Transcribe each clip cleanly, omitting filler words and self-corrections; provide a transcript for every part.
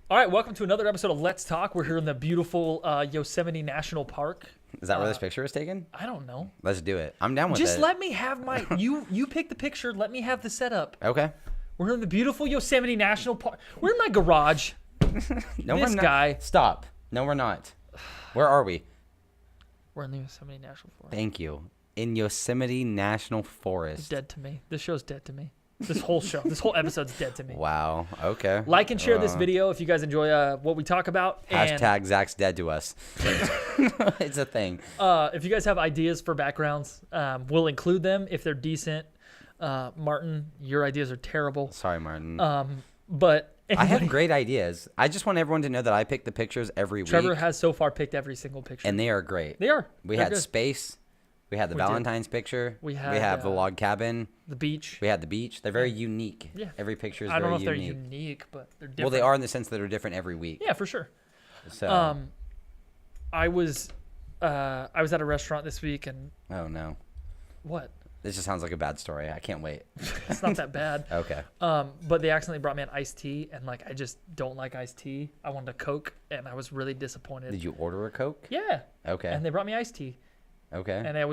All right, welcome to another episode of Let's Talk. We're here in the beautiful Yosemite National Park. Is that where this picture was taken? I don't know. Let's do it. I'm down with it. Just let me have my you pick the picture. Let me have the setup. Okay. We're in the beautiful Yosemite National Park. We're in my garage. No, This we're not. guy. Stop. No, we're not. Where are we? We're in the Yosemite National Forest. Thank you. In Yosemite National It's Forest. dead to me. This show's dead to me. This whole show, this whole episode's dead to me. Wow. Okay. Like and share this video if you guys enjoy what we talk about. And, Hashtag Zach's dead to us. It's a thing. if you guys have ideas for backgrounds, we'll include them if they're decent. Martin, your ideas are terrible. Sorry, Martin. But I have anybody- great ideas. I just want everyone to know that I pick the pictures every Trevor week, has so far picked every single picture. and they are great. They are. We They're had good. space. We had the We did. Valentine's picture. We we had, have the log cabin. The beach. We had the beach. They're very unique. Yeah. Every picture is I don't know very if unique. they're unique, but they're different. Well, they are in the sense that they're different every week. Yeah, for sure. So. I was at a restaurant this week, and Oh no. what? This just sounds like a bad story. I can't wait. It's not that bad. Okay. But they accidentally brought me an iced tea, and like I just don't like iced tea. I wanted a Coke, and I was really disappointed. Did you order a Coke? Yeah. Okay. And they brought me iced tea, Okay. and it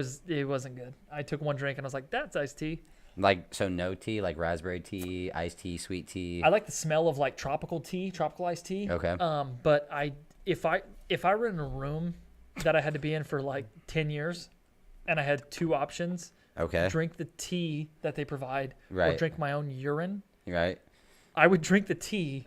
wasn't good. I took one drink, and I was like, "That's iced tea." Like, so no tea, like raspberry tea, iced tea, sweet tea. I like the smell of like tropical tea, tropical iced tea. Okay. But if I were in a room that I had to be in for like 10 years, and I had two options, Okay. drink the tea that they provide or Right. drink my own urine, Right. I would drink the tea,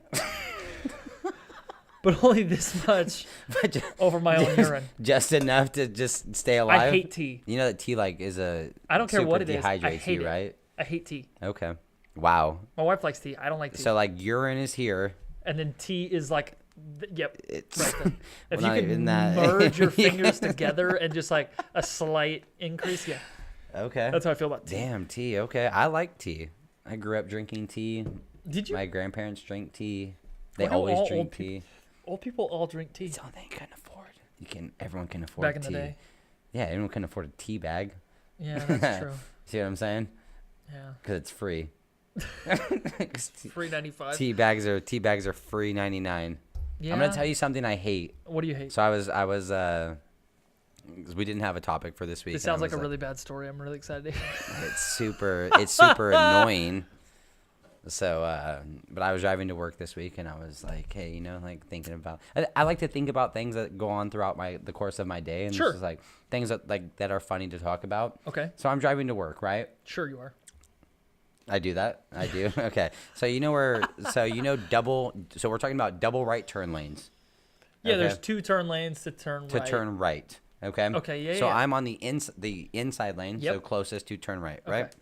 but only this much But over my own urine. just enough to just stay alive. I hate tea. You know that tea like is a. I don't care super what it is. I dehydrates hate you, it. right? I hate tea. Okay. Wow. My wife likes tea. I don't like tea. So like urine is here. And then tea is like, yep. It's Right there. If Well, you not even could that. merge your fingers Yeah. together and just like a slight increase, yeah. Okay. That's how I feel about tea. Damn tea. Okay. I like tea. I grew up drinking tea. Did you? My grandparents drink tea. They Why do all always old drink people- tea. Old people all drink tea. It's all they can afford. Everyone can afford Back in tea. the day. Yeah, everyone can afford a tea bag. Yeah, that's true. See what I'm saying? Yeah. Because it's free. Free 95. tea bags are free 99. Yeah. I'm gonna tell you something I hate. What do you hate? So I was 'cause we didn't have a topic for this week. This and I sounds like was a really bad story. I'm really excited to hear. it's super annoying. So, but I was driving to work this week, and I was like, hey, like thinking about. I like to think about things that go on throughout the course of my day, and Sure. this is like things that are funny to talk about. Okay. So I'm driving to work, right? Sure you are. I do that. I do. Okay. So double. So we're talking about double right turn lanes. Yeah, Okay. there's two turn lanes to turn To right. turn right. Okay. Okay, yeah, So yeah. I'm on the inside lane, so Yep. closest to turn right. Okay. Right.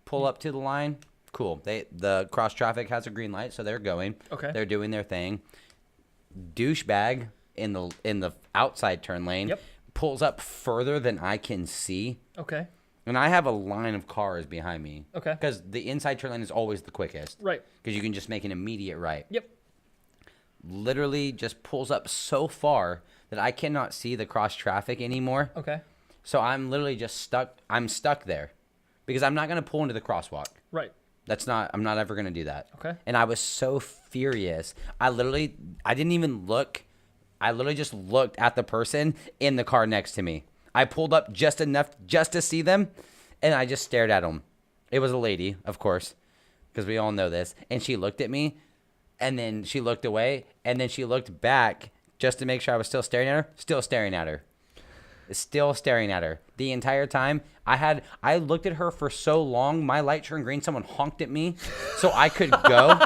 Pull up to the line. Cool. The cross traffic has a green light, so they're going. Okay. They're doing their thing. Douchebag in the outside turn lane Yep. pulls up further than I can see. Okay. And I have a line of cars behind me. Okay. Because the inside turn lane is always the quickest. Right. Because you can just make an immediate right. Yep. Literally just pulls up so far that I cannot see the cross traffic anymore. Okay. So I'm literally just stuck. I'm stuck there because I'm not going to pull into the crosswalk. Right. I'm not ever going to do that. Okay. And I was so furious. I didn't even look. I literally just looked at the person in the car next to me. I pulled up just enough just to see them, and I just stared at them. It was a lady, of course, because we all know this. And she looked at me, and then she looked away, and then she looked back just to make sure I was still staring at her. Still staring at her. Still staring at her. The entire time, I looked at her for so long, my light turned green. Someone honked at me so I could go.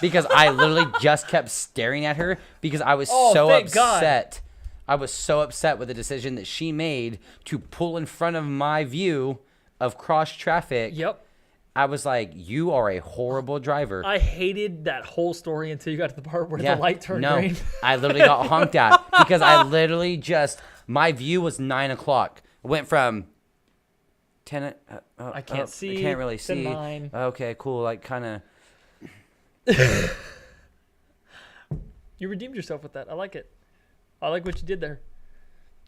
Because I literally just kept staring at her because I was so thank God. upset. I was so upset with the decision that she made to pull in front of my view of cross traffic. Yep. I was like, you are a horrible driver. I hated that whole story until you got to the part where the light turned no, green. I literally got honked at because I literally my view was 9 o'clock. It went from 10. I can't see. I can't really to see. 9. Okay, cool. Like kind of. You redeemed yourself with that. I like it. I like what you did there.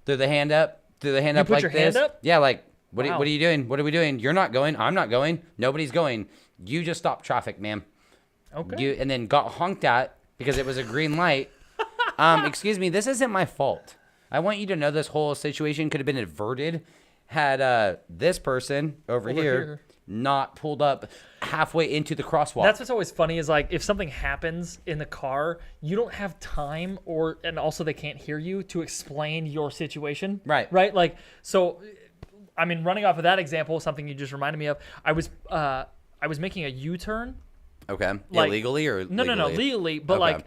Threw the hand up. Threw the hand You up put like your this. hand up? Yeah, like what Wow. are you doing? What are we doing? You're not going. I'm not going. Nobody's going. You just stopped traffic, ma'am. Okay. And then got honked at because it was a green light. Excuse me, this isn't my fault. I want you to know this whole situation could have been averted had this person over here not pulled up halfway into the crosswalk. That's what's always funny is like if something happens in the car, you don't have time and also they can't hear you to explain your situation. Right. Right? Like so I mean running off of that example, something you just reminded me of, I was making a U-turn. Okay. Like, Illegally or No, legally, but Okay. like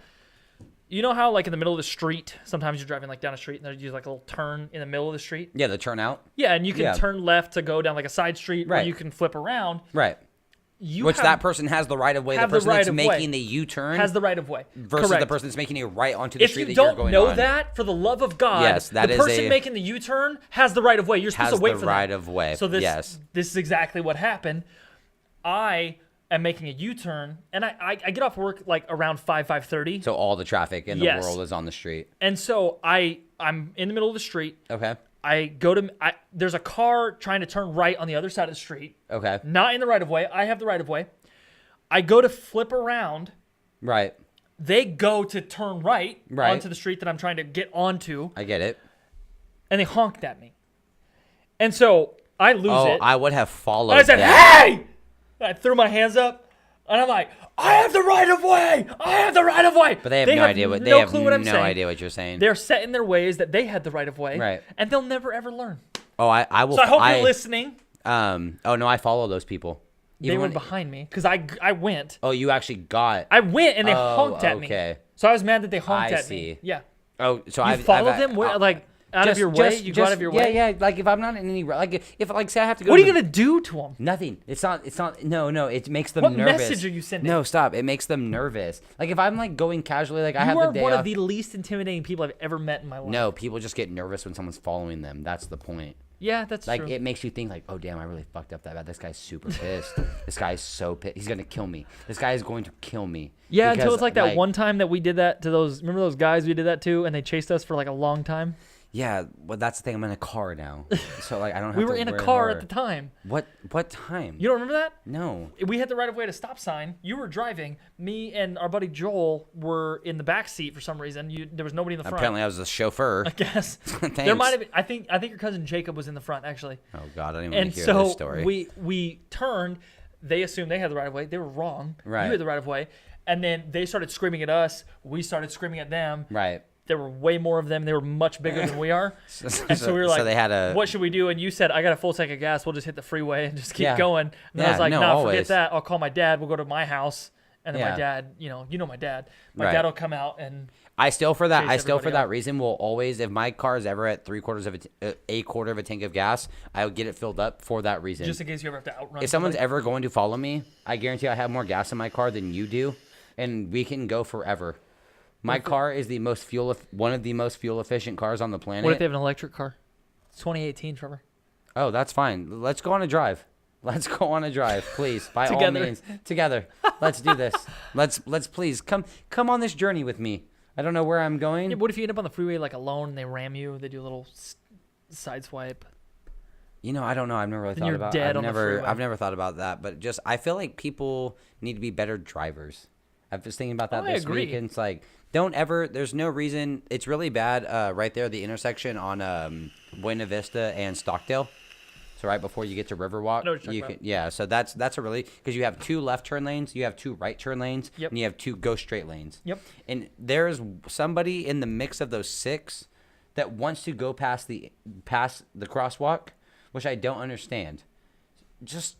you know how like in the middle of the street, sometimes you're driving like down a street and there's like a little turn in the middle of the street? Yeah, the turnout. Yeah, and you can Yeah. turn left to go down like a side street, or Right. you can flip around. Right. Which That person has the right of way. The have the person that's right of way. making the U-turn has the right of way. versus Correct. the person that's making it right onto the If street you that you're don't going know on. that, for the love of God, Yes, that the is person making the U-turn has the right of way. You're supposed Has to wait the for right that. of way. So this Yes. is exactly what happened. I am making a U-turn, and I get off work like around 5:30. So all the traffic in the Yes. world is on the street. And so I'm in the middle of the street. Okay. There's a car trying to turn right on the other side of the street. Okay. Not in the right of way. I have the right of way. I go to flip around. Right. They go to turn right Right. onto the street that I'm trying to get onto, I get it. and they honked at me. And so I lose it. I would have followed And I said, that. "Hey!" And I threw my hands up, and I'm like, "I have the right of way. I have the right of way." But they have no idea what no clue what I'm no saying. idea what you're saying. They're set in their ways that they had the right of way, Right. and they'll never ever learn. Oh, I will. So I hope you're listening. Oh no, I follow those people. They Even were when- behind me because I went. Oh, you actually got. I went and they Oh, honked at me. okay. So I was mad that they honked I at see. me. Yeah. Oh, so You I've follow I've- them? Where, I'll- like out of your way? You go out of your way? Yeah, yeah. Like if I'm not in any, like if like say I have to go. What are to you the- gonna do to them? Nothing. It's not. No. It makes them What nervous. message are you sending? No, stop. It makes them nervous. Like if I'm like going casually, like I You have are the day one off. of the least intimidating people I've ever met in my life. No, people just get nervous when someone's following them. That's the point. Yeah, that's Like true. it makes you think like, oh damn, I really fucked up that bad. This guy's super pissed. This guy's so pissed. He's gonna kill me. This guy is going to kill me. Yeah, until Because, it's like that one time that we did that to those. Remember those guys we did that to, and they chased us for like a long time. Yeah, well that's the thing. I'm in a car now, so like I don't have We to were in a worry car about at the time. What time? You don't remember that? No. We had the right of way to stop sign. You were driving. Me and our buddy Joel were in the back seat for some reason. There was nobody in the front. Apparently I was the chauffeur. I guess there Thanks. might have been. I think your cousin Jacob was in the front actually. Oh god, I didn't even And hear so this story. we turned. They assumed they had the right of way. They were wrong. Right. You had the right of way. And then they started screaming at us. We started screaming at them. Right. There were way more of them. They were much bigger than we are. And so we were like, so they had a. what should we do? And you said, I got a full tank of gas. We'll just hit the freeway and just keep Yeah. going. And then I Yeah, was like, no, nah, always. forget that. I'll call my dad. We'll go to my house. And then my Yeah. dad, you know my dad. My Right. dad will come out and I still for that. chase I still for everybody that reason will always, if my car is ever at a quarter of a tank of gas, I'll get it filled up for that reason. just in case you ever have to outrun. If someone's somebody. ever going to follow me, I guarantee I have more gas in my car than you do, and we can go forever. My car is one of the most fuel efficient cars on the planet. What if they have an electric car? It's 2018, Trevor. Oh, that's fine. Let's go on a drive. Let's go on a drive, please. By all Together. means, together. Let's do this. Let's please come on this journey with me. I don't know where I'm going. Yeah, but what if you end up on the freeway like alone and they ram you? They do a little side swipe. You know, I don't know. I've never really Then thought you're about. dead on the freeway. I've never thought about that. But just, I feel like people need to be better drivers. I was thinking about that I this agree. week, and it's like, don't ever. There's no reason. It's really bad. Right there, the intersection on Buena Vista and Stockdale. So right before you get to Riverwalk, I know what you're you talking can, yeah. So that's a really, because you have 2 left turn lanes, you have 2 right turn lanes, Yep. and you have 2 go straight lanes. Yep. And there's somebody in the mix of those 6 that wants to go past the crosswalk, which I don't understand. Just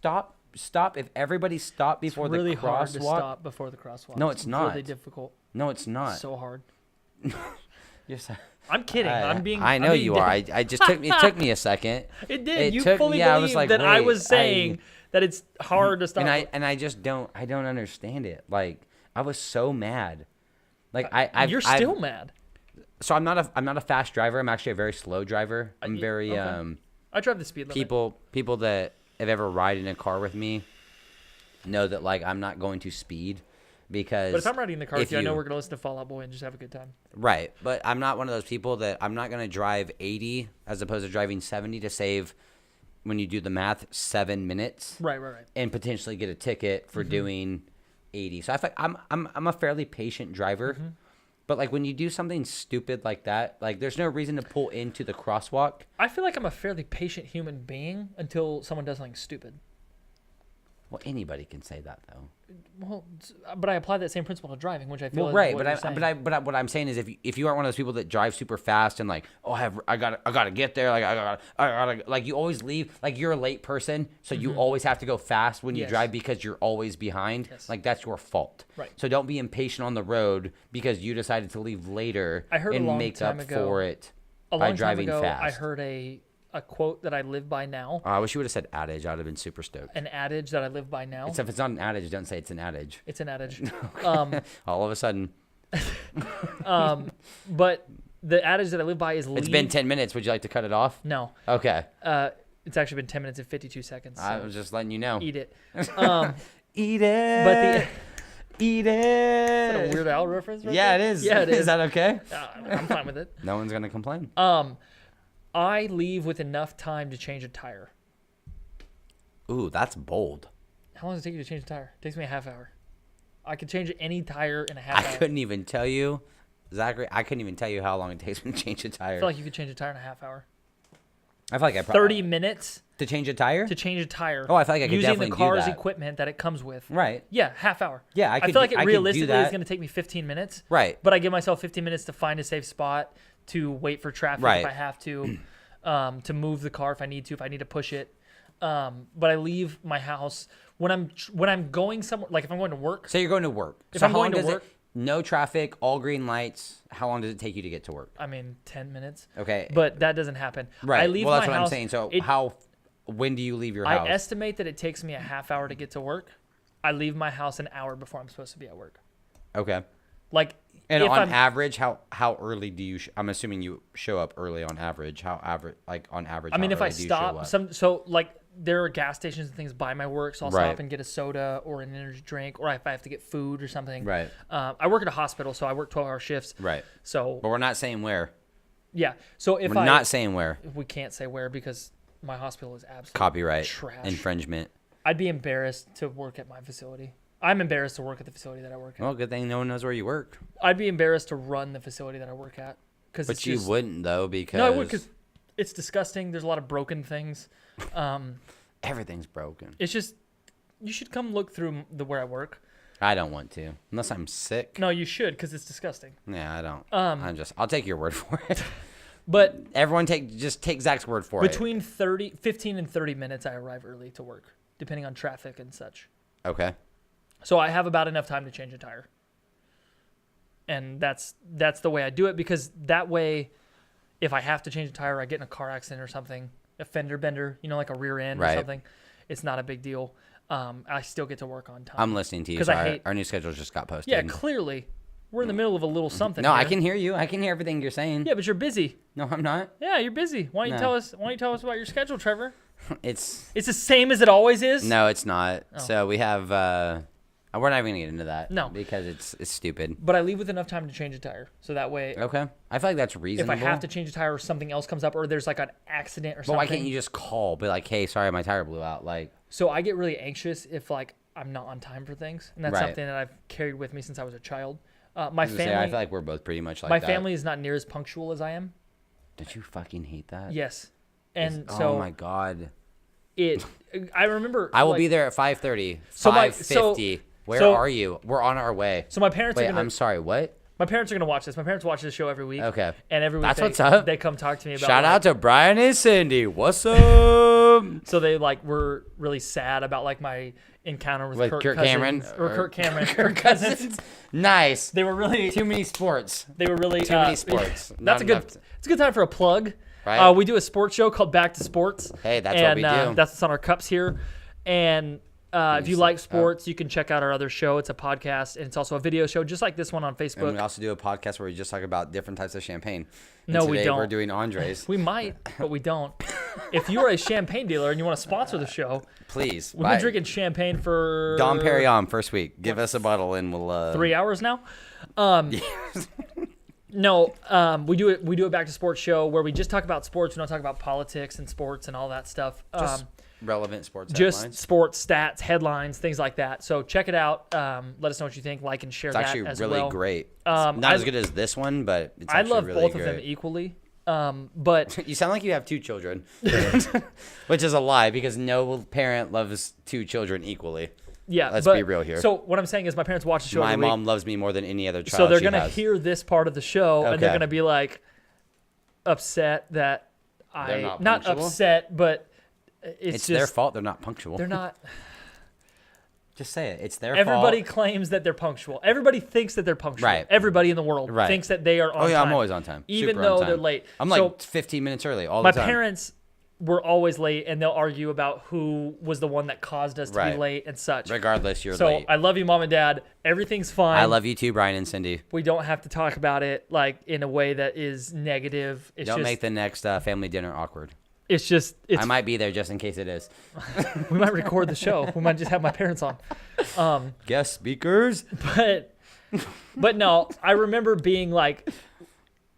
stop. If everybody stopped before It's really the hard to crosswalk. stop before the crosswalk. No, it's not. Really difficult. No, it's not. So hard. You're so- I'm kidding. I'm being. I know I'm being you dead. are. I just took it took me a second. It did. It You took- fully yeah, I believed was like, that I wait, was saying that it's hard to stop. And I just don't understand it. Like I was so mad. Like I've You're still mad. So I'm not a fast driver. I'm actually a very slow driver. I'm very okay. I drive the speed limit. people that have ever ride in a car with me know that like I'm not going to speed because But if I'm riding in the car with if you, I know we're gonna listen to Fall Out Boy and just have a good time. right, but I'm not one of those people that I'm not going to drive 80 as opposed to driving 70 to save, when you do the math, 7 minutes Right. and potentially get a ticket for doing 80. So I feel like I'm a fairly patient driver. Mm-hmm. But like when you do something stupid like that, like there's no reason to pull into the crosswalk. I feel like I'm a fairly patient human being until someone does something stupid. Well, anybody can say that though. Well, but I apply that same principle to driving, which I feel Well, is right, what but you're saying. what I'm saying is if you aren't one of those people that drive super fast and like, oh, I gotta get there, like I gotta like you always leave, like you're a late person, so you always have to go fast when you Yes. drive because you're always behind. Yes. Like that's your fault. Right. So don't be impatient on the road because you decided to leave later I heard a and long make time up ago- for it A by long time driving ago, fast. I heard a quote that I live by now, Oh, I wish you would have said adage. I would have been super stoked. an adage that I live by now. Except if it's not an adage, don't say it's an adage. It's an adage. All of a sudden, But the adage that I live by is it's been 10 minutes. Would you like to cut it off? No. Okay. It's actually been 10 minutes and 52 seconds. I So was just letting you know. eat it. Eat it. But the Eat it. is that a Weird Al reference? Right Yeah, there? it is. Yeah, it is. Is that okay? I'm fine with it. No one's gonna complain. I leave with enough time to change a tire. Ooh, that's bold. How long does it take you to change a tire? It takes me a half hour. I could change any tire in a half I hour. couldn't even tell you, Zachary. I couldn't even tell you how long it takes me to change a I tire. feel like you could change a tire in a half hour. I feel like I probably 30 minutes to change a tire. to change a tire. Oh, I feel like I could using definitely the do car's that. equipment that it comes with. Right. Yeah, half hour. Yeah, I I could feel like do- I it could do realistically is that. going to take me 15 minutes. Right. But I give myself 15 minutes to find a safe spot, to wait for traffic Right. if I have to move the car if I need to push it. But I leave my house when I'm going somewhere, like if I'm going to work. So you're going to work. If so I'm how going long to does work- no traffic, all green lights. How long does it take you to get to work? I mean, 10 minutes. Okay. But that doesn't happen. Right. I leave well, that's my what house, I'm saying. So it- when do you leave your house? I estimate that it takes me a half hour to get to work. I leave my house an hour before I'm supposed to be at work. Okay. Like, And if on I'm, average, how early do you? I'm assuming you show up early on average. How average? Like on average? I mean, how if I early do you show stop, up? like there are gas stations and things by my work, so I'll Right. stop and get a soda or an energy drink, or if I have to get food or something. Right. I work at a hospital, so I work 12-hour shifts. Right. So But we're not saying where. yeah, so if We're not saying where. we can't say where because my hospital is absolutely Copyright trash. infringement. I'd be embarrassed to work at my facility. I'm embarrassed to work at the facility that I work at. Well, good thing no one knows where you work. I'd be embarrassed to run the facility that I work at because But you wouldn't though, because No, I would because it's disgusting. There's a lot of broken things. everything's broken. It's just you should come look through where I work. I don't want to unless I'm sick. No, you should because it's disgusting. Yeah, I don't. I'll take your word for it. But Everyone just take Zach's word for it. between 15 and 30 minutes, I arrive early to work, depending on traffic and such. Okay. So I have about enough time to change a tire. And that's the way I do it because that way, if I have to change a tire, I get in a car accident or something, a fender bender, like a rear end or Right. something, it's not a big deal. I still get to work on time. I'm listening to you. 'Cause So I hate- our new schedule just got posted. Yeah, clearly. We're in the middle of a little something. No, I here. can hear you. I can hear everything you're saying. Yeah, but you're busy. No, I'm not. Yeah, you're busy. Why don't you No. tell us about your schedule, Trevor? It's It's the same as it always is. no, it's not. Oh. So we have. We're not even gonna get into that. No. because it's stupid. But I leave with enough time to change a tire, so that way, Okay, I feel like that's if reasonable. I have to change a tire or something else comes up, or there's like an accident or but something. why can't you just call? Be like, hey, sorry, my tire blew out. Like, So I get really anxious if like I'm not on time for things, and that's Right. something that I've carried with me since I was a child. My I was gonna say, family, I feel like we're both pretty much like my that. family is not near as punctual as I am. Did you fucking hate that? Yes, and oh so my god. I remember. I will like, be there at 5:30. So 5:50. Where so- are you? We're on our way. So my parents Wait, are gonna. I'm sorry. What? My parents are gonna watch this. My parents watch this show every week. Okay. And every week That's they, what's up. they come talk to me about. Shout like, out to Brian and Cindy. What's up? So they like were really sad about like my encounter with With Kirk Kirk Cousins, Cameron? or Kirk Cameron, Kirk Cousins. Nice. They were really Too many sports. They were really Too many sports. That's Not a good. enough to- It's a good time for a plug. Right. We do a sports show called Back to Sports. Hey, that's and, what we do. That's what's on our cups here. And if you see- like sports, you can check out our other show. It's a podcast and it's also a video show, just like this one on And Facebook. we also do a podcast where we just talk about different types of champagne. And No, we today We're don't. doing Andres. We might, but we don't. If you are a champagne dealer and you want to sponsor the show, Please. we've been drinking champagne for Dom Perignon first week. Give us a bottle and we'll. 3 hours now. No, we do a Back to Sports show where we just talk about sports. We don't talk about politics and sports and all that stuff. relevant sports just headlines. sports stats, headlines, things like that. So check it out. Let us know what you think. Like and share It's that actually as really well. great. Um, Not I- as good as this one, but it's I actually love really both great. of them equally. But You sound like you have 2 children, which is a lie because no parent loves 2 children equally. yeah, Let's but- be real here. So what I'm saying is my parents watch the show My every week. mom loves me more than any other child. So they're she gonna has. hear this part of the show and they're Okay. gonna be like upset that They're not not punctual? upset, but it's It's just their fault. They're not punctual. they're not. Just say it. It's their Everybody fault. claims that they're punctual. Everybody thinks that they're punctual. Right. Everybody in the world Right. thinks that they are on Oh yeah, time. I'm always on time. even Super on though time. they're late. I'm So like 15 minutes early all my the time. parents were always late, and they'll argue about who was the one that caused us to be Right. late and such. Regardless, you're So late. I love you, Mom and Dad. Everything's fine. I love you too, Brian and Cindy. We don't have to talk about it like in a way that is negative. It's Don't just, make the next family dinner awkward. it's just, it's. I might be there just in case it is. We might record the show. We might just have my parents on. Guest speakers. But no, I remember being like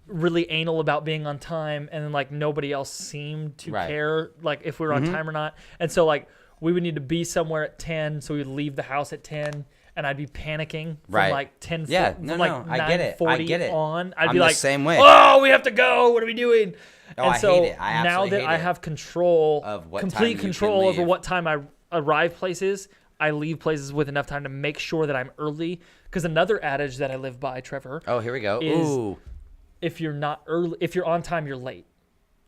really anal about being on time, and then like nobody else seemed to Right. care like if we were on time or not. And so like we would need to be somewhere at 10, so we would leave the house at 10, and I'd be panicking from Right. like 10. Yeah, from no, like no, I get it. I 9:40 get it. On, I'd I'm be the like, same way. Oh, we have to go. What are we doing? Oh, and I so hate it. I now absolutely that hate I it. have control, Of what time you complete can control over leave. what time I arrive places, I leave places with enough time to make sure that I'm early. Because another adage that I live by, Trevor, Oh, here we go. is- Ooh. if you're not early, if you're on time, you're late.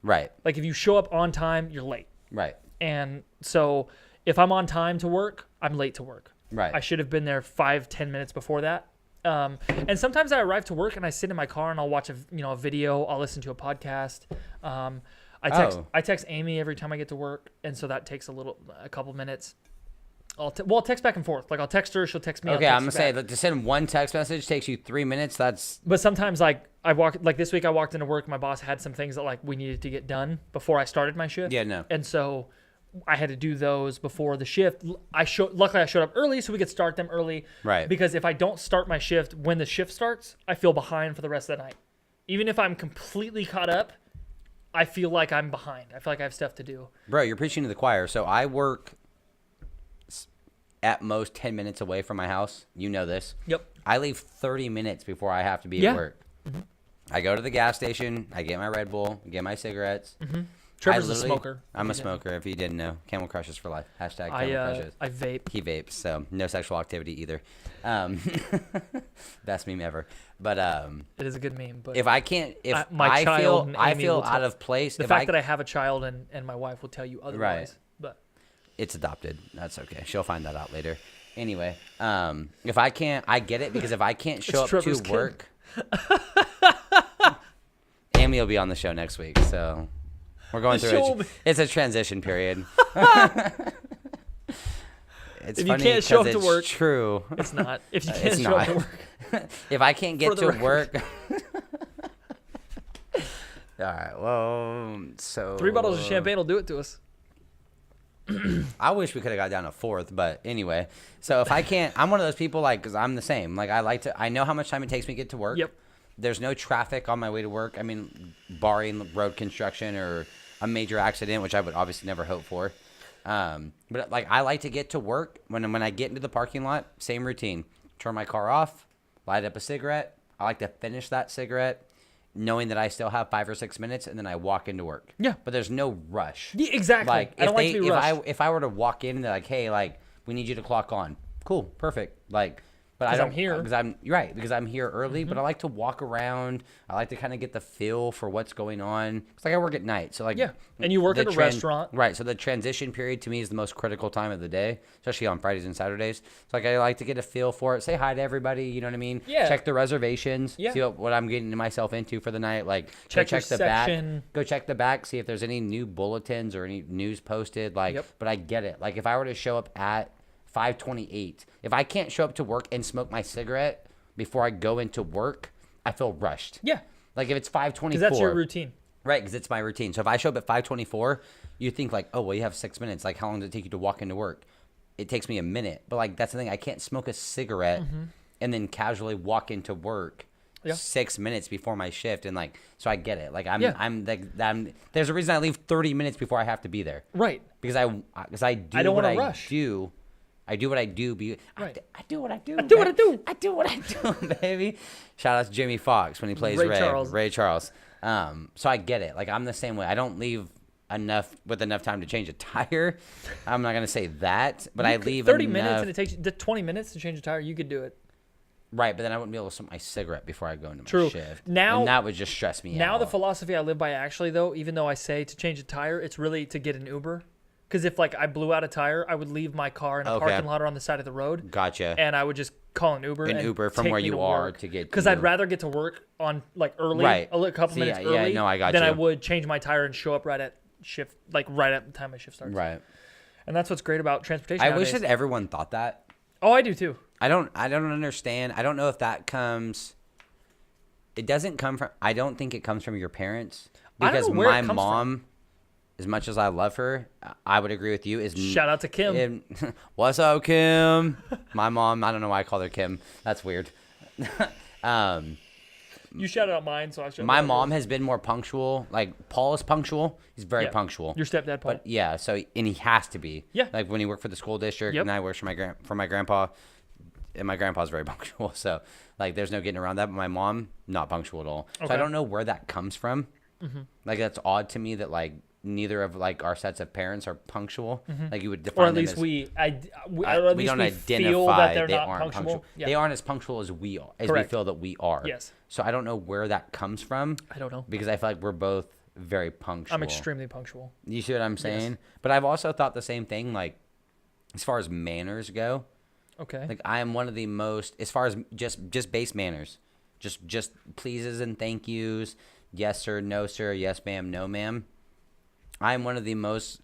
Right. Like if you show up on time, you're late. Right. And so if I'm on time to work, I'm late to work. Right. I should have been there 5-10 minutes before that. And sometimes I arrive to work and I sit in my car and I'll watch a video. I'll listen to a podcast. Oh. I text Amy every time I get to work, and so that takes a couple minutes. I'll text back and forth. Like I'll text her, she'll text me. I'll Okay, text I'm gonna her say back. that to send one text message takes you 3 minutes. That's But sometimes like this week I walked into work, my boss had some things that like we needed to get done before I started my shift. Yeah, no. And so I had to do those before the shift. Luckily I showed up early so we could start them early. Right. Because if I don't start my shift when the shift starts, I feel behind for the rest of the night. Even if I'm completely caught up, I feel like I'm behind. I feel like I have stuff to do. bro. You're preaching to the choir. So I work at most 10 minutes away from my house. You know this. Yep. I leave 30 minutes before I have to be Yeah. at work. I go to the gas station. I get my Red Bull. Get my cigarettes. Trevor's I a literally- smoker. I'm a smoker. If you didn't know, Camel Crushes for life. Hashtag I Camel Crushes. I vape. He vapes, so no sexual activity either. Best meme ever. But It is a good meme, but if I can't, if my I child feel, and I Amy feel will out tell- of place. the if fact that I have a child and my wife will tell you otherwise. But it's adopted. That's okay. She'll find that out later. Anyway, if I can't, I get it because if I can't show up Trevor's to kid. work, Amy will be on the show next week. So we're going The through show it. will be- It's a transition period. It's If you funny can't show 'cause up to it's work- true. it's not. If you It's can't show up to not. work. If I can't For get the to record. work. All right. Well, so 3 bottles of champagne will do it to us. I wish we could have got down to 4th, but anyway. So if I can't, I'm one of those people like, cause I'm the same. Like I know how much time it takes me to get to work. Yep. There's no traffic on my way to work. I mean, barring road construction or a major accident, which I would obviously never hope for. But like I like to get to work when I get into the parking lot, same routine. Turn my car off, light up a cigarette. I like to finish that cigarette knowing that I still have 5 or 6 minutes, and then I walk into work. Yeah. But there's no rush. Yeah, exactly. Like I don't like to be rushed. if I were to walk in and they're like, hey, like we need you to clock on. Cool, perfect. Like, but I 'Cause don't I'm here. because you're right because I'm here early. But I like to walk around. I like to kind of get the feel for what's going on. It's like I work at night, so like Yeah, and you work the at a restaurant. right? So the transition period to me is the most critical time of the day, especially on Fridays and Saturdays. So like I like to get a feel for it. Say hi to everybody. You know what I mean? Yeah. Check the reservations. Yeah. See what I'm getting myself into for the night. Like Check go your check the back. section. Go check the back. See if there's any new bulletins or any news posted. Like, Yep. but I get it. Like if I were to show up at 5:28, if I can't show up to work and smoke my cigarette before I go into work, I feel rushed. Yeah, Like if it's 5:24, because that's your routine. right? Because it's my routine. So if I show up at 5:24, you think like, oh well, you have 6 minutes. Like how long does it take you to walk into work? It takes me a minute. But like that's the thing. I can't smoke a cigarette Mm-hmm. and then casually walk into work Yeah. 6 minutes before my shift, and like, so I get it. Like Yeah. there's a reason I leave 30 minutes before I have to be there, Right. because I do don't what wanna I rush. do. I do what I do. Right. I do what I do. I do what I do. I do what I do, baby. Shout out to Jimmy Fox when he plays Ray Charles. Ray Charles. So I get it. Like, I'm the same way. I don't leave with enough time to change a tire. I'm not gonna say that, but I leave 30 enough. minutes and it takes you 20 minutes to change a tire. You could do it. Right, but then I wouldn't be able to smoke my cigarette before I go into my True. shift. Now- and that would just stress me out. Now the philosophy I live by, actually, though, even though I say to change a tire, it's really to get an Uber. Because if like I blew out a tire, I would leave my car in a Okay. parking lot or on the side of the road, Gotcha. and I would just call an Uber. An and Uber from take where me you to are work. to get to Because I'd you. rather get to work on like early, Right. a couple See, minutes yeah, early, no, I got than I you. would change my tire and show up right at shift, like right at the time my shift starts. Right. And that's what's great about transportation. I wish nowadays. that everyone thought that. Oh, I do too. I don't understand. I don't know if that comes. It doesn't come from. I don't think it comes from your parents, I don't because know where it my comes mom, as much as I love her, I would agree with you. Shout out to Kim. What's up, Kim? My mom. I don't know why I called her Kim. That's weird. You shouted out mine, so I should. My mom has been more punctual. Like, Paul is punctual. He's very punctual. Your stepdad, Paul. But yeah, so and he has to be. Yeah. Like when he worked for the school district, Yep. and I worked for my grandpa, and my grandpa's very punctual. So like, there's no getting around that. But my mom, not punctual at all. So Okay. I don't know where that comes from. Like, that's odd to me that like neither of like our sets of parents are punctual. Like, you would define or at them least as, we we don't don't feel identify that they're they not aren't punctual. punctual. Yeah. They aren't as punctual as we are, as Correct. we feel that we are. Yes. So I don't know where that comes from. I don't know. Because I feel like we're both very punctual. I'm extremely punctual. You see what I'm saying? But I've also thought the same thing, like, as far as manners go. Okay. Like, I am one of the most, as far as just base manners, just pleases and thank yous, yes sir, no sir, yes ma'am, no ma'am. I am one of the most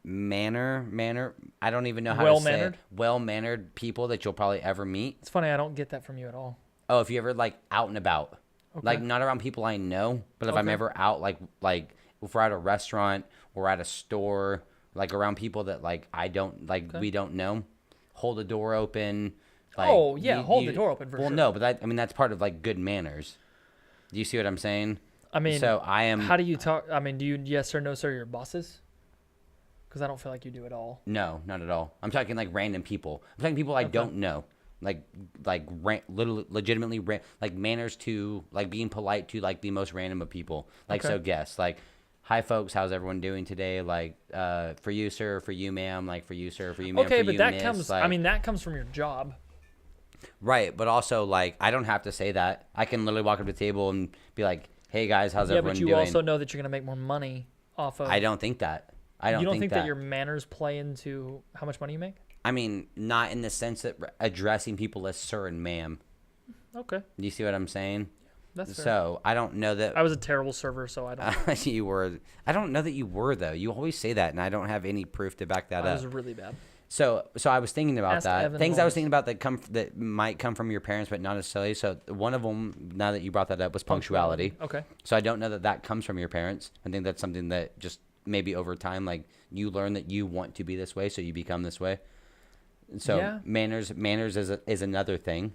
I don't even know how to say Well-mannered? it. Well-mannered people that you'll probably ever meet. It's funny. I don't get that from you at all. Oh, if you ever like out and about, like Okay. not around people I know, but if I'm Okay. ever out, like if we're at a restaurant or at a store, like around people that like I don't like, we don't know, hold the door open. Like, Oh, yeah, hold the door open for well, sure. no, but that's part of like good manners. Do you see what I'm saying? I mean, So I am. how do you talk? I mean, do you yes or no sir your bosses? Because I don't feel like you do at all. No, not at all. I'm talking like random people. I'm talking people I don't know. Legitimately like manners to like being polite to like the most random of people. Like, Okay. so guests, like, hi folks, how's everyone doing today? Like, for you sir, for you ma'am, like for you sir, for you ma'am, Okay, for but you that miss. comes. Like, I mean, that comes from your job. right, but also like I don't have to say that. I can literally walk up to the table and be like, hey guys, how's Yeah, everyone but you doing? also know that you're gonna make more money off of. I don't think that. I don't You don't think think that. that your manners play into how much money you make? I mean, not in the sense that addressing people as sir and ma'am. Okay, Do you see what I'm saying? that's fair. So I don't know that I was a terrible server, so I don't. you were. I don't know that you were though. You always say that, and I don't have any proof to back that I up. was really bad. So I was thinking about Ask that. Evan Things I was Holmes. thinking about that might come from your parents, but not necessarily. So one of them, now that you brought that up, was punctuality. Okay. So I don't know that comes from your parents. I think that's something that just maybe over time, like you learn that you want to be this way, so you become this way. So Yeah. manners is another thing.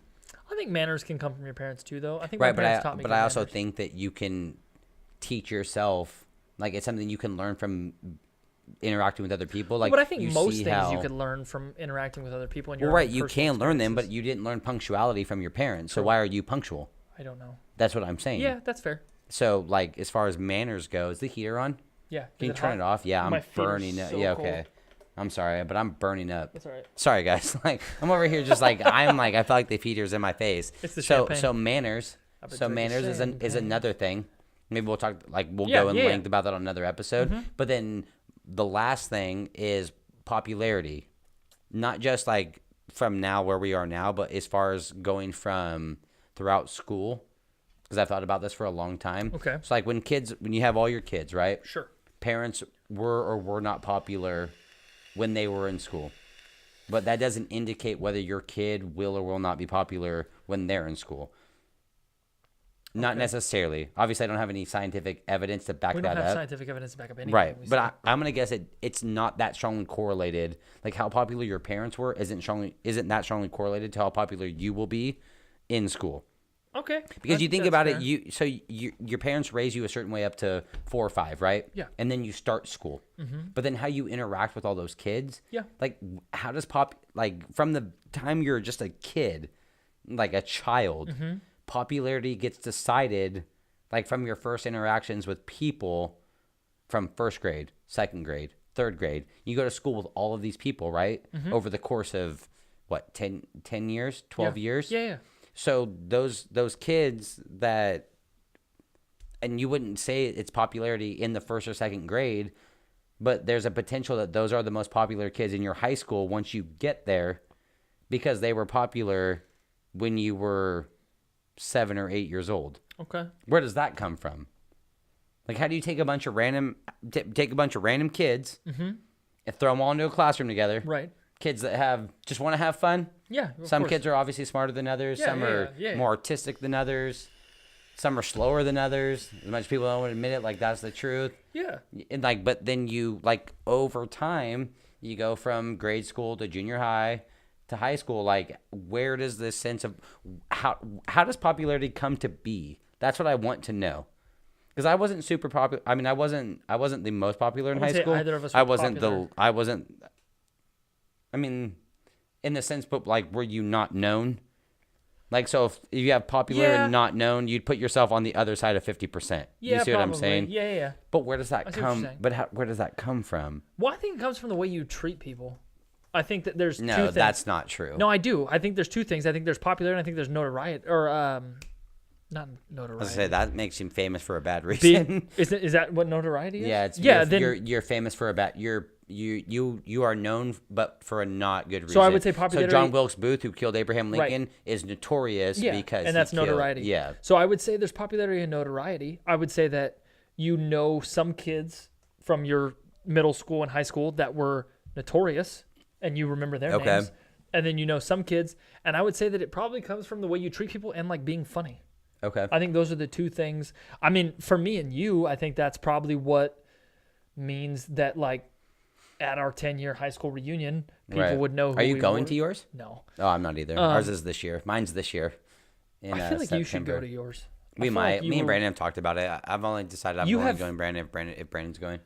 I think manners can come from your parents too, though. I think Right, my parents taught me. but good I also manners. think that you can teach yourself, like it's something you can learn from interacting with other people. Like, but I think you most see things how, you could learn from interacting with other people. In well, your right, own you personal can learn them, but experiences. you didn't learn punctuality from your parents. So True. why are you punctual? I don't know. That's what I'm saying. Yeah, that's fair. So like, as far as manners go, is the heater on? Yeah. Can you Is turn hot? it off? Yeah, My I'm feet are burning up. so Yeah, cold. okay. I'm sorry, but I'm burning up. That's all right. Sorry, guys. Like, I'm over here just like I'm like I feel like the heater's in my face. It's the so champagne. manners. I've been So drinking manners is champagne. another thing. Maybe we'll talk we'll Yeah, go in yeah, length yeah. about that on another episode. Mm-hmm. But then the last thing is popularity. Not just like from now where we are now, but as far as going from throughout school. Because I've thought about this for a long time. Okay. So like when you have all your kids, right? Sure. Parents were or were not popular when they were in school. But that doesn't indicate whether your kid will or will not be popular when they're in school. Not Okay. necessarily. Obviously, I don't have any scientific evidence to back We that don't have up. scientific evidence to back up anything. Right. we But say. I'm going to guess it's not that strongly correlated. Like how popular your parents were isn't that strongly correlated to how popular you will be in school. Okay. Because I you think that's about fair. your parents raise you a certain way up to 4 or 5, right? Yeah. And then you start school. But then how you interact with all those kids? Yeah. Like how does from the time you're just a kid, like a child, Mm-hmm. popularity gets decided like from your first interactions with people from first grade, second grade, third grade. You go to school with all of these people, right? Over the course of what, 10 years, 12 Yeah. years? Yeah. So those kids that, and you wouldn't say it's popularity in the first or second grade, but there's a potential that those are the most popular kids in your high school once you get there because they were popular when you were 7 or 8 years old. Okay. Where does that come from? Like, how do you take a bunch of random kids and throw them all into a classroom together? Right. Kids that just want to have fun. Yeah. Of Some course. kids are obviously smarter than others. Yeah, Some yeah, are yeah. more artistic than others. Some are slower than others. As much as people don't want to admit it, like that's the truth. Yeah. And but then you over time you go from grade school to junior high to high school. Like, where does this sense of how does popularity come to be? That's what I want to know. Because I wasn't super popular. I mean, I wasn't the most popular in high wouldn't say school. either of us I were wasn't popular. I wasn't. I mean, in the sense, but were you not known? Like, so if you have popular Yeah. and not known, you'd put yourself on the other side of 50%. Yeah. You see what I'm probably. saying? Yeah. But where does that I see what you're come? saying. But where does that come from? Well, I think it comes from the way you treat people. I think that there's two No, things. that's not true. No, I do. I think there's two things. I think there's popular and I think there's notoriety or not I notoriety. was gonna say that makes him famous for a bad Be- reason. is that what notoriety is? Yeah, it's then you're famous for a bad. You are known, but for a not good reason. So I would say So popularity- John Wilkes Booth, who killed Abraham Right. Lincoln, is notorious yeah, because and that's he killed- notoriety. Yeah. So I would say there's popularity and notoriety. I would say that some kids from your middle school and high school that were notorious, and you remember their Okay. names. And then some kids, and I would say that it probably comes from the way you treat people and like being funny. Okay. I think those are the two things. I mean, for me and you, I think that's probably what means that like at our 10-year high school reunion, people Right. would know who Are you we going were. to yours? No. Oh, I'm not either. Ours is this year. Mine's this year. In, I feel like you should September. go to yours. I We feel might. like you Me and were- Brandon have talked about it. I've only decided I'm You only have- going Brandon if Brandon's going.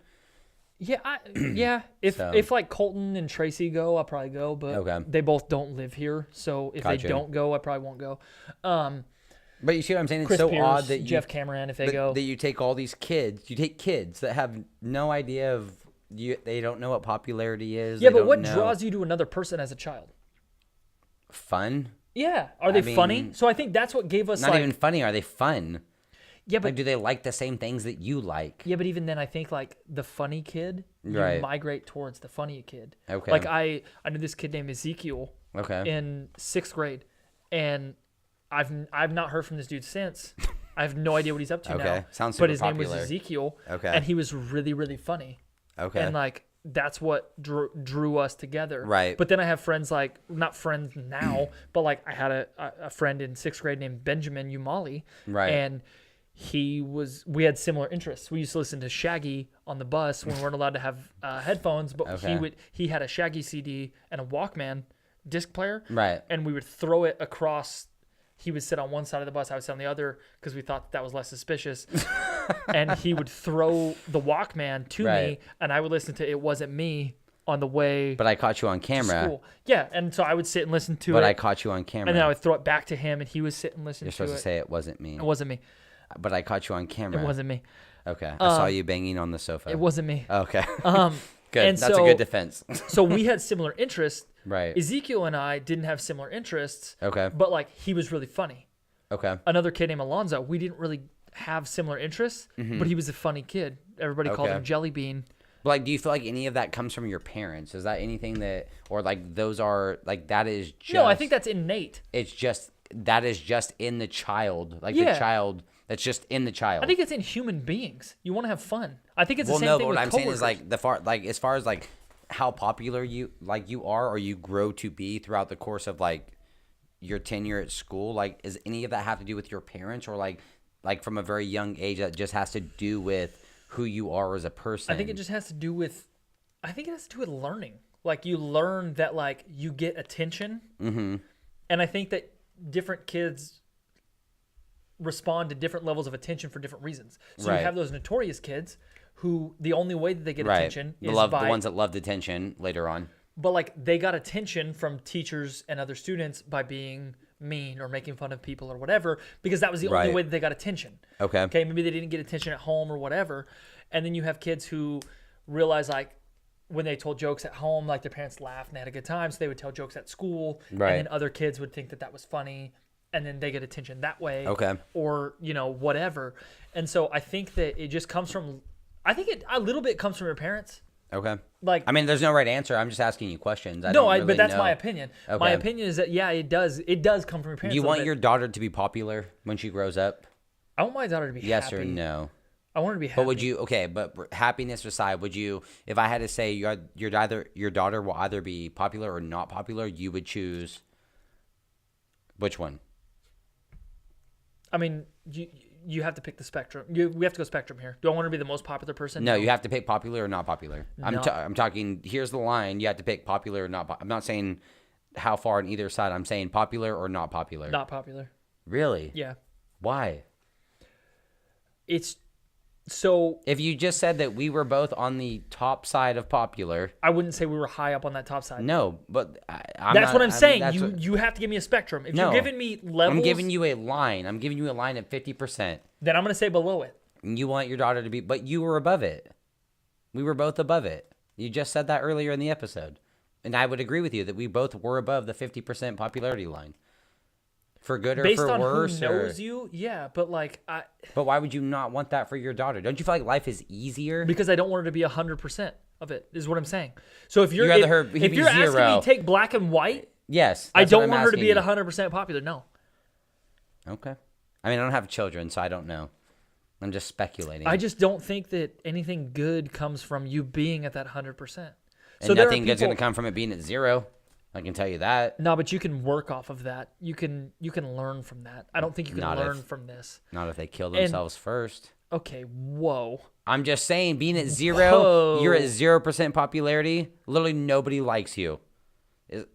Yeah, yeah. If So- if like Colton and Tracy go, I'll probably go. But Okay. they both don't live here, so if Gotcha. they don't go, I probably won't go. But you see what I'm saying? It's Chris so Pierce, odd that Jeff Cameron, if they go. that you take all these kids. You take kids that have no idea of you. They don't know what popularity is. Yeah, they but don't what know draws you to another person as a child? fun? Yeah, are they funny? mean, So I think that's what gave us Not like. even funny. Are they fun? Yeah, but Like, do they like the same things that you like? yeah, but even then, I think like the funny kid, you Right. migrate towards the funny kid. Okay. Like I knew this kid named Ezekiel Okay. in 6th grade, and I've not heard from this dude since. I have no idea what he's up to Okay. now. Sounds But super his name popular. was Ezekiel. Okay. And he was really, really funny. Okay. And like that's what drew us together. Right. But then I have friends like not friends now, but like I had a friend in 6th grade named Benjamin Umali. Right. And we had similar interests. We used to listen to Shaggy on the bus when we weren't allowed to have headphones, but Okay. he had a Shaggy CD and a Walkman disc player. Right. And we would throw it across. He would sit on one side of the bus, I would sit on the other because we thought that was less suspicious. And he would throw the Walkman to me, Right. and I would listen to It Wasn't Me on the way But I caught you on to camera. school. Yeah, and so I would sit and listen to But it, I caught you on camera. and then I would throw it back to him, and he would sit and listen You're to supposed it. to say it wasn't me. It wasn't me. But I caught you on camera. It wasn't me. Okay. I saw you banging on the sofa. It wasn't me. Okay. Um, Good. and That's so, a good defense. so we had similar interests. Right. Ezekiel and I didn't have similar interests. Okay. But like he was really funny. Okay. Another kid named Alonzo, we didn't really have similar interests, but he was a funny kid. Everybody called Mm-hmm. Okay. him Jelly Bean. Like, do you feel like any of that comes from your parents? Is that anything that, or like those are like that is just? No, I think that's innate. it's just that is just in the child, like Yeah. the child. That's just in the child. I think it's in human beings. You want to have fun. I think it's the Well, same no, thing but with what I'm saying coworkers. is like as far as like how popular you are or you grow to be throughout the course of like your tenure at school. Like, is any of that have to do with your parents or like from a very young age that just has to do with who you are as a person? I think it just has to do with. I think it has to do with learning. Like you learn that like you get attention, and I think that different kids respond to different levels of attention for different reasons. So Right. you have those notorious kids who the only way that they get Right. attention The is the by, ones that loved attention later on. but like they got attention from teachers and other students by being mean or making fun of people or whatever, because that was the only Right. way that they got attention. Okay. Okay, maybe they didn't get attention at home or whatever. And then you have kids who realize like when they told jokes at home, like their parents laughed and they had a good time, so they would tell jokes at school, Right. and then other kids would think that that was funny, and then they get attention that way. Okay. Or, whatever. And so I think that it just comes from, I think it a little bit comes from your parents. Okay. Like, I mean, there's no right answer. I'm just asking you questions. I no, don't really but that's know. my opinion. My Okay. opinion is that, yeah, it does come from your parents. Do you a little want bit. your daughter to be popular when she grows up? I want my daughter to be Yes happy. or no? I want her to be happy. But would you? Okay, but happiness aside, would you? If I had to say your daughter will either be popular or not popular, you would choose which one? I mean, you have to pick the spectrum. We have to go spectrum here. Do I want her to be the most popular person? No, you have to pick popular or not popular. I'm No. I'm talking. Here's the line. You have to pick popular or not. I'm not saying how far on either side. I'm saying popular or not popular. Not popular. Really? Yeah. Why? It's so If you just said that we were both on the top side of popular, I wouldn't say we were high up on that top side. no, but I'm That's not- what I'm saying. that's You what- you have to give me a spectrum. If No. you're giving me levels, I'm giving you a line. I'm giving you a line at 50%. then I'm going to say below it. And you want your daughter to be, but you were above it. We were both above it. You just said that earlier in the episode. And I would agree with you that we both were above the 50% popularity line. For good or Based for on worse. who knows you, yeah, but like But why would you not want that for your daughter? Don't you feel like life is easier? because I don't want her to be 100% of it. Is what I'm saying. So if you're You'd rather if, her if be you're asking me zero. to take black and white, Yes. I that's what don't I'm want her to asking be at you. 100% popular. No. Okay. I mean, I don't have children, so I don't know. I'm just speculating. I just don't think that anything good comes from you being at that 100%. and there are nothing good's going to people- come from it being at zero. I can tell you that. No, but you can work off of that. You can learn from that. I don't think you can Not learn if- from this. Not if they kill themselves first. Okay, whoa. I'm just saying, being at zero, Whoa. you're at 0% popularity. Literally nobody likes you.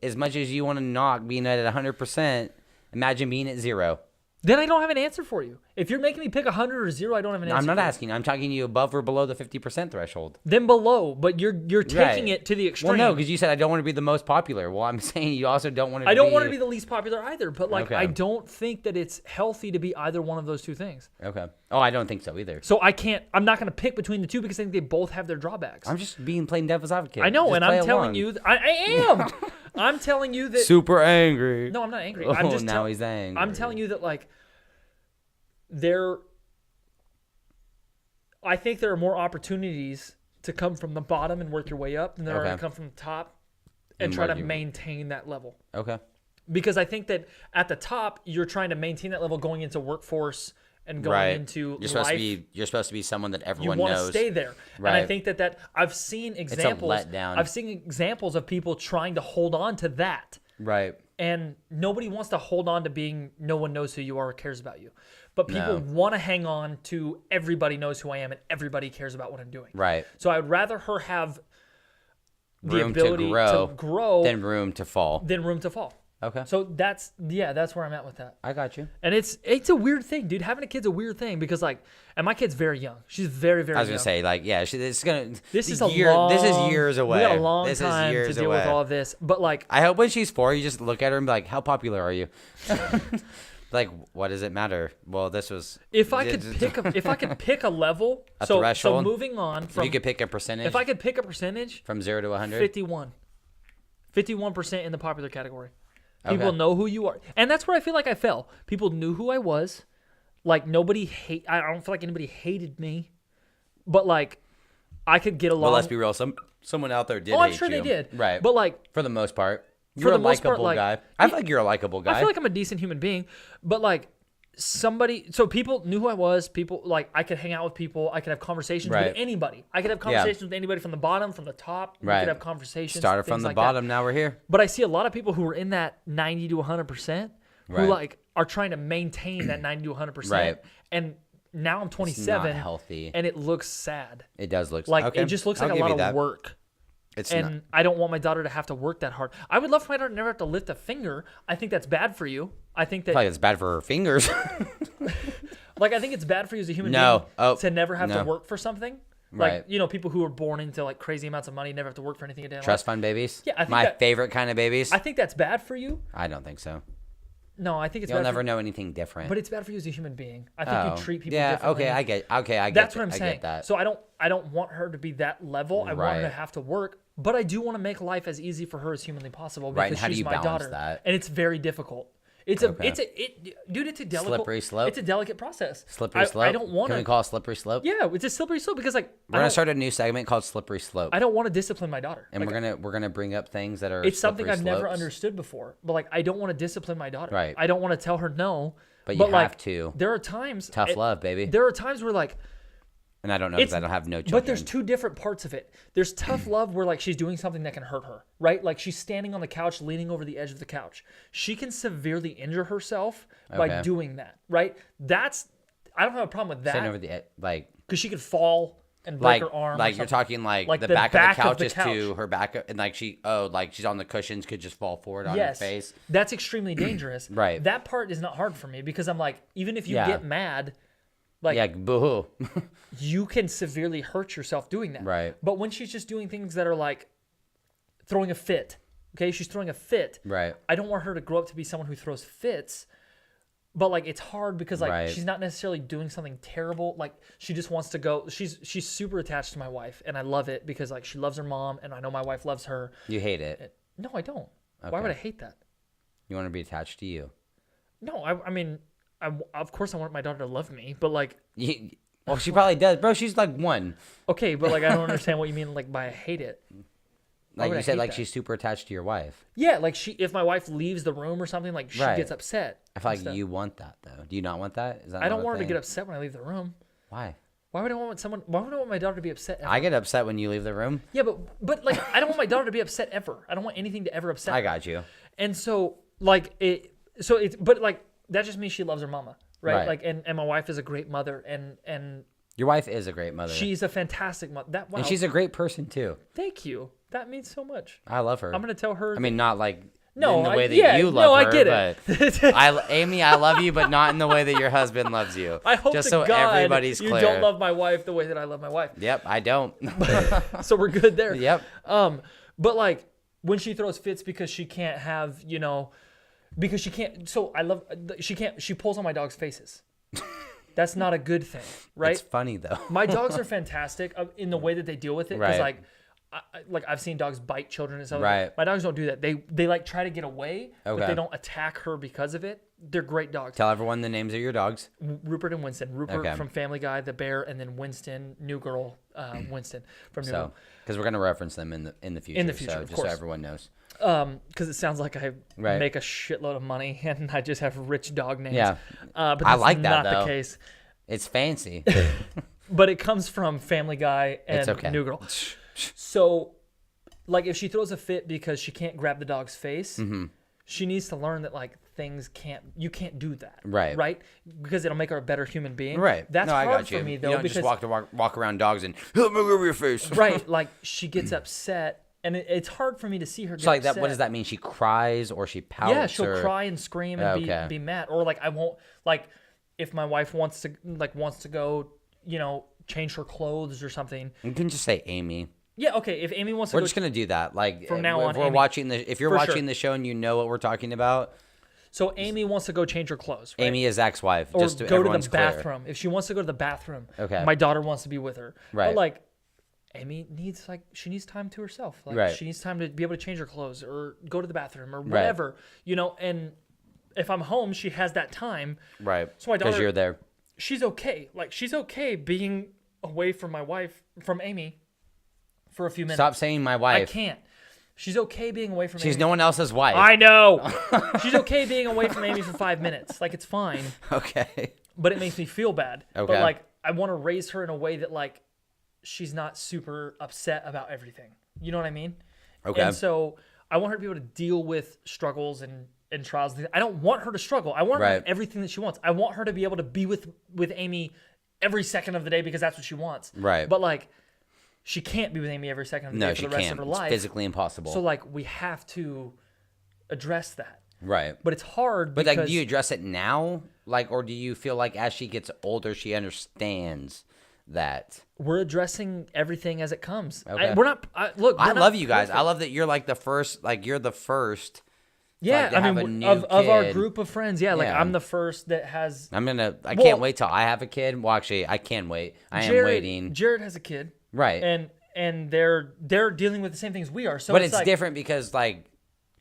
As much as you want to knock being at 100%, imagine being at zero. Then I don't have an answer for you. If you're making me pick 100 or 0, I don't have an answer. I'm not for you. asking. I'm talking to you above or below the 50% threshold. Then below, but you're taking Right. it to the extreme. Well, no, because you said I don't want to be the most popular. Well, I'm saying you also don't want to. I don't want to be the least popular either, but like Okay. I don't think that it's healthy to be either one of those two things. Okay. Oh, I don't think so either. So I'm not going to pick between the two because I think they both have their drawbacks. I'm just being plain devil's advocate. I know, Just and play I'm telling along. you, I am. I'm telling you that. Super angry. No, I'm not angry. Oh, I'm just now he's angry. I'm telling you that like I think there are more opportunities to come from the bottom and work your way up than there are to Okay. come from the top and And try to work your- maintain that level. Okay. Because I think that at the top you're trying to maintain that level going into workforce and going Right. into You're supposed life. you're supposed to be someone that You everyone want to knows. stay there, and I Right. think that I've seen examples. letdown. I've seen examples of people trying to hold on to that. Right. And nobody wants to hold on to being no one knows who you are or cares about you. But people No. want to hang on to everybody knows who I am and everybody cares about what I'm doing. Right. So I would rather her have the Room to ability grow to grow Then room to fall. than room to fall. Okay. So that's where I'm at with that. I got you. And it's a weird thing, dude. Having a kid's a weird thing because and my kid's very young. She's very, very I was young. gonna say, like, yeah, it's gonna. This the is a year. long. This is years away. We got a long this time is years to deal away. with all of this. But like, I hope when she's 4, you just look at her and be like, "How popular are you?" Like, what does it matter? Well, this was. if I could pick a level, so threshold? moving on If from you could pick a percentage. if I could pick a percentage, from 0 to 100. 51% in the popular category. People Okay. know who you are, and that's where I feel like I fell. People knew who I was. Like nobody I don't feel like anybody hated me, but like I could get along. Well, let's be real. Someone out there did. Oh, I'm hate sure you. they did. Right. But like, for the most part, you're the a most part, likable like- guy. I feel like you're a likable guy. I feel like I'm a decent human being, but like so people knew who I was. People like I could hang out with people. I could have conversations Right. with anybody. I could have conversations with anybody from the bottom, from the top. We Right. could have conversations. Started things from the like bottom. That. Now we're here. But I see a lot of people who are in that 90 to 100% who Right. like are trying to maintain that 90 to 100%. Right. And now I'm 27 healthy. and it looks sad. It does look Like okay. it just looks I'll like a give lot you of that. work. And I don't want my daughter to have to work that hard. I would love for my daughter to never have to lift a finger. I think that's bad for you. I think that Probably it's bad for her fingers. like I think it's bad for you as a human No. being Oh, to never have to no. work for something. Right. Like, you know, people who are born into like crazy amounts of money never have to work for anything a day in Trust life. fund babies. Yeah, I think my that- favorite kind of babies. I think that's bad for you. I don't think so. No, I think it's You'll bad never for, know anything different. but it's bad for you as a human being. I think you treat people yeah, differently. okay, I get. That's what I'm I saying. get that. So I don't want her to be that level. I want her to Right. have to work, but I do want to make life as easy for her as humanly possible Right, because and how do she's you my balance daughter, that? and it's very difficult. Dude, it's a delicate Slippery slope? It's a delicate process. Slippery slope. I don't want Can we to. call it slippery slope? Yeah, it's a slippery slope because like We're gonna start a new segment called Slippery Slope, I don't want to discipline my daughter. and Like, we're gonna bring up things that are. it's something slippery I've never slopes. understood before. But like I don't want to discipline my daughter. Right. I don't want to tell her no. But you like, have to. There are times Tough love, baby. There are times where like And I don't know because I don't have no children. But there's two different parts of it. There's tough love where like she's doing something that can hurt her, right? Like she's standing on the couch, leaning over the edge of the couch. She can severely injure herself by Okay. doing that, right? I don't have a problem with Sitting that over the like because she could fall and break like her arm. or like you're something. talking like Like the the back back of of the the couch is to couch. her back like like she's on the cushions could just fall forward on Yes, her face. that's extremely dangerous. Right. That part is not hard for me because I'm like, even if you Yeah. get mad, like Yeah, boo-hoo. you can severely hurt yourself doing that. Right. But when she's just doing things that are like throwing a fit, okay, she's throwing a fit. Right. I don't want her to grow up to be someone who throws fits. But like it's hard because like Right. she's not necessarily doing something terrible. Like she just wants to go. She's super attached to my wife, and I love it because like she loves her mom, and I know my wife loves her. You hate it. No, I don't. Why Okay. would I hate that? You want to be attached to you. No, I mean, of course I want my daughter to love me, but like Well, she probably does, bro. She's like one. okay, but like I don't understand what you mean like by I hate it. Like would you I said, hate like that? she's super attached to your wife. Yeah, like if my wife leaves the room or something, like she Right. gets upset. I feel and like stuff. you want that though. Do you not want that? Is that I don't not a want her to thing? get upset when I leave the room. Why? Why would I want someone? Why would I want my daughter to be upset? Ever? I get upset when you leave the room. Yeah, but like I don't want my daughter to be upset ever. I don't want anything to ever upset. I her. got you. And so like but like that just means she loves her mama, right? Right. Like and my wife is a great mother and Your wife is a great mother. she's a fantastic mother. That wow. And she's a great person too. Thank you. That means so much. I love her. I'm gonna tell her. I mean, not like No, in the way that yeah, you no, love her. I get it. But Amy, I love you, but not in the way that your husband loves you. I hope just to so God everybody's you clear. don't love my wife the way that I love my wife. Yep, I don't. So we're good there. Yep. But like when she throws fits because she can't have, because she can't. So she pulls on my dog's faces. That's not a good thing, right? It's funny though. My dogs are fantastic in the way that they deal with it. Because Right. I've seen dogs bite children and stuff. Right. My dogs don't do that. They like try to get away, but Okay. they don't attack her because of it. They're great dogs. Tell everyone the names of your dogs. Rupert and Winston. Rupert Okay. from Family Guy, the bear, and then Winston, new girl, Winston from New So, Girl. because we're gonna reference them in the future. In the future, so of just course. so everyone knows. Because it sounds like I Right. make a shitload of money and I just have rich dog names. Yeah. But I that's like that, not though. the case. It's fancy. But it comes from Family Guy and It's okay. New Girl. So, like, if she throws a fit because she can't grab the dog's face, Mm-hmm. she needs to learn that, like, you can't do that. Right. Right? Because it'll make her a better human being. Right. That's no, I hard got you. for me, though. You don't because, just walk around dogs and move over your face. right. Like, she gets upset. And it's hard for me to see her get So like upset. that, what does that mean? She cries or she pouts? Yeah, she'll or... cry and scream and Okay. be mad, or like I won't like if my wife wants to go, change her clothes or something. You can just say Amy. Yeah, okay. If Amy wants to We're go, just gonna do that. Like From now if on, we're Amy. watching if you're For watching sure. the show and you know what we're talking about, so Amy wants to go change her clothes. Right? Amy is Zach's wife. or just to, go to the everyone's clear. bathroom. If she wants to go to the bathroom, Okay. my daughter wants to be with her. Right. But like, Amy needs she needs time to herself. Like Right. she needs time to be able to change her clothes or go to the bathroom or whatever. And if I'm home, she has that time. Right. So my Because daughter- you're there. She's okay. Like she's okay being away from my wife, from Amy, for a few minutes. Stop saying my I wife. can't. She's okay being away from She's Amy. no one else's wife. I know. She's okay being away from Amy for 5 minutes. Like it's fine, Okay. but it makes me feel bad. Okay. But like I want to raise her in a way that like she's not super upset about everything. You know what I mean? Okay. And so I want her to be able to deal with struggles and trials. I don't want her to struggle. I want her to have Right. everything that she wants. I want her to be able to be with Amy every second of the day because that's what she wants. Right. But like she can't be with Amy every second of the No, day for she the rest can't. of her It's life. physically impossible. So like we have to address that. Right. But it's hard But because like, do you address it now? Like, or do you feel like as she gets older, she understands that? we're addressing everything as it comes. Okay. We're not look. I we're not love you guys. perfect. I love that you're like the first. Like, you're the first. Yeah, to I have a mean, new of our kid. group of friends, yeah, like Yeah. I'm the first that has. I Well- can't wait till I have a kid. Well, actually, I can wait. I am waiting. Jared has a kid, Right. and they're dealing with the same things we are. So But it's it's like, different because like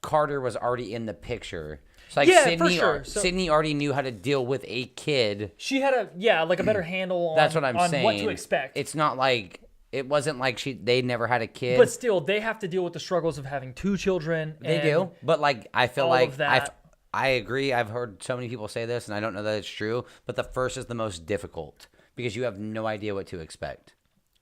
Carter was already in the picture. So like Yeah, for Sydney, sure. So- Sydney already knew how to deal with a kid. She had a better handle on, That's what I'm on saying. what to expect. It's not like it wasn't like they never had a kid. But still, they have to deal with the struggles of having 2 children. They and do. But like I feel all like of that. I agree. I've heard so many people say this, and I don't know that it's true. But the first is the most difficult because you have no idea what to expect.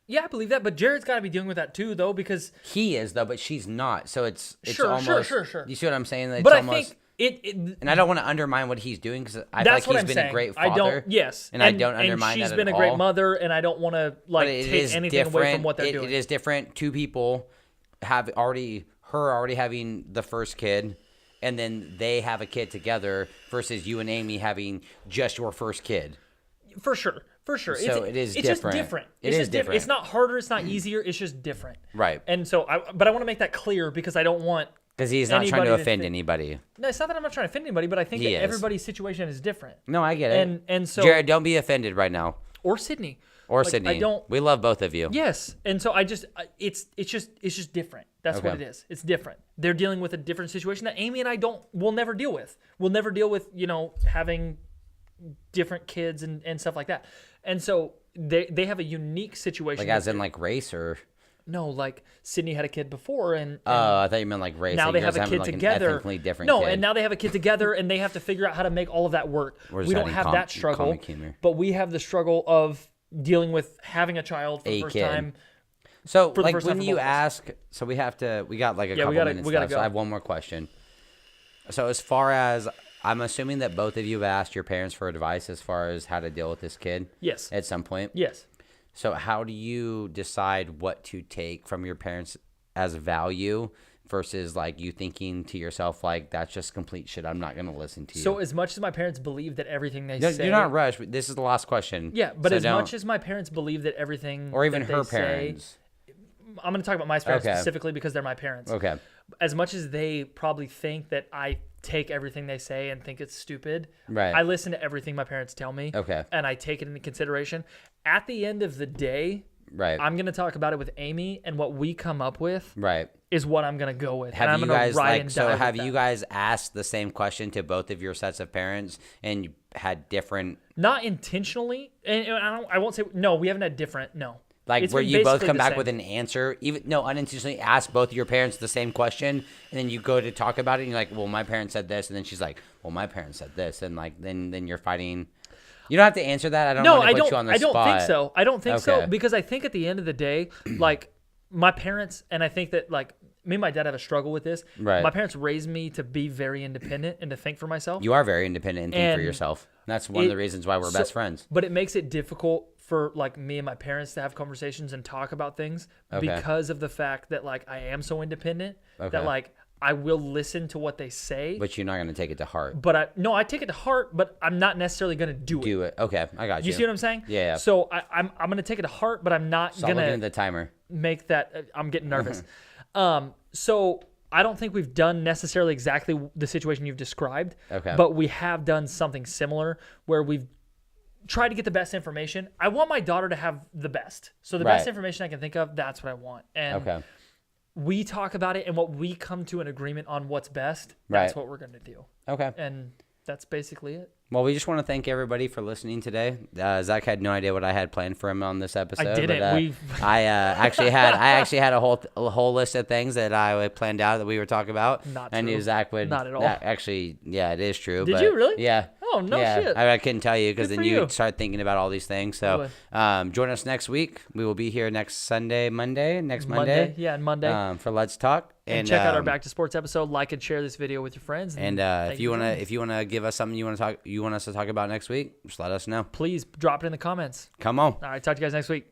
Yeah, I believe that. But Jared's got to be dealing with that too, though, because. He is though, but she's not. So it's Sure, almost. sure. You see what I'm saying? It's But I almost, think it and I don't want to undermine what he's doing because I feel that's like what he's I'm been saying. a great I father. don't. Yes, and I don't undermine and she's that been at a great all. mother, and I don't want to But it take is anything different. away from what they're doing. It is different. Two people have already having the first kid, and then they have a kid together versus you and Amy having just your first kid. For sure. So it is it's different. Just different. It It's is just different. different. It's not harder. It's not easier. It's just different. Right. And so, but I want to make that clear because I don't want. Because he's not trying anybody to to offend think- anybody. No, it's not that I'm not trying to offend anybody, but I think He that is. everybody's situation is different. No, I get it. And so Jared, don't be offended right now. or Sydney Or Like, Sydney. I don't. We love both of you. Yes, and so it's just different. That's what Okay. it is. It's different. They're dealing with a different situation that Amy and I will never deal with. We'll never deal with having different kids and stuff like that. And so they have a unique situation. Like as in like race or. No, like Sydney had a kid before, and Oh, I thought you meant like race. now like they you have guys a having, kid like, an together. ethnically different No, kid. and now they have a kid together, and they have to figure out how to make all of that work. We're just We don't adding have that struggle, comic humor. but we have the struggle of dealing with having a child for the A first kid. time. So the like first time when for you both of us. ask, so we got like a couple minutes we gotta left. So go. I have one more question. So as far as I'm assuming that both of you have asked your parents for advice as far as how to deal with this kid. Yes. At some point. Yes. So how do you decide what to take from your parents as value versus like you thinking to yourself like that's just complete shit. I'm not gonna listen to you. So as much as my parents believe that everything they No, say, you're not rushed. This is the last question. yeah, but So as don't- much as my parents believe that everything, or even that her they say- parents. I'm going to talk about my parents Okay. specifically because they're my parents. Okay. As much as they probably think that I take everything they say and think it's stupid, Right. I listen to everything my parents tell me. Okay. And I take it into consideration. At the end of the day, Right. I'm going to talk about it with Amy, and what we come up with Right. is what I'm going to go with. and Have I'm you gonna guys ride like and so? die with Have that. you guys asked the same question to both of your sets of parents and you had different? Not intentionally, and I won't say no. We haven't had different. No. Like It's where been you both basically come the back same. with an answer, even no unintentionally ask both of your parents the same question, and then you go to talk about it, and you're like, "Well, my parents said this," and then she's like, "Well, my parents said this," and like then you're fighting. You don't have to answer that. I don't No, want to I put don't. you on the I don't spot. think so. I don't think so Okay. because I think at the end of the day, like my parents, and I think that like me and my dad have a struggle with this. Right. My parents raised me to be very independent and to think for myself. You are very independent and think for And yourself. That's one of the it- reasons why we're so- best friends. But it makes it difficult for like me and my parents to have conversations and talk about things Okay. because of the fact that like I am so independent Okay. that like I will listen to what they say. But you're not going to take it to heart. But I take it to heart, but I'm not necessarily going to do it. Do it. Okay, I got you. You see what I'm saying? Yeah. So I'm going to take it to heart, but I'm not Stop going looking to at the timer. make that. I'm getting nervous. So I don't think we've done necessarily exactly the situation you've described. Okay. But we have done something similar where we've tried to get the best information. I want my daughter to have the best. So the best Right. information I can think of, that's what I want. And Okay. we talk about it, and what we come to an agreement on what's best, that's Right. what we're going to do. Okay. And that's basically it. Well, we just want to thank everybody for listening today. Zach had no idea what I had planned for him on this episode. didn't. But, I actually had a whole list of things that I planned out that we were talking about. Not I knew true. Zach would. Not at all. Actually, yeah, it is true. Did but you really? Yeah. Oh, no yeah. shit. I couldn't tell you because Good then for you you. start thinking about all these things. So join us next week. We will be here next Monday. Yeah, and Monday. For Let's Talk. And check out our Back to Sports episode. Like and share this video with your friends. And thank if you for joining us. if you wanna give us something you want us to talk about next week, just let us know. Please drop it in the comments. Come on. All right, talk to you guys next week.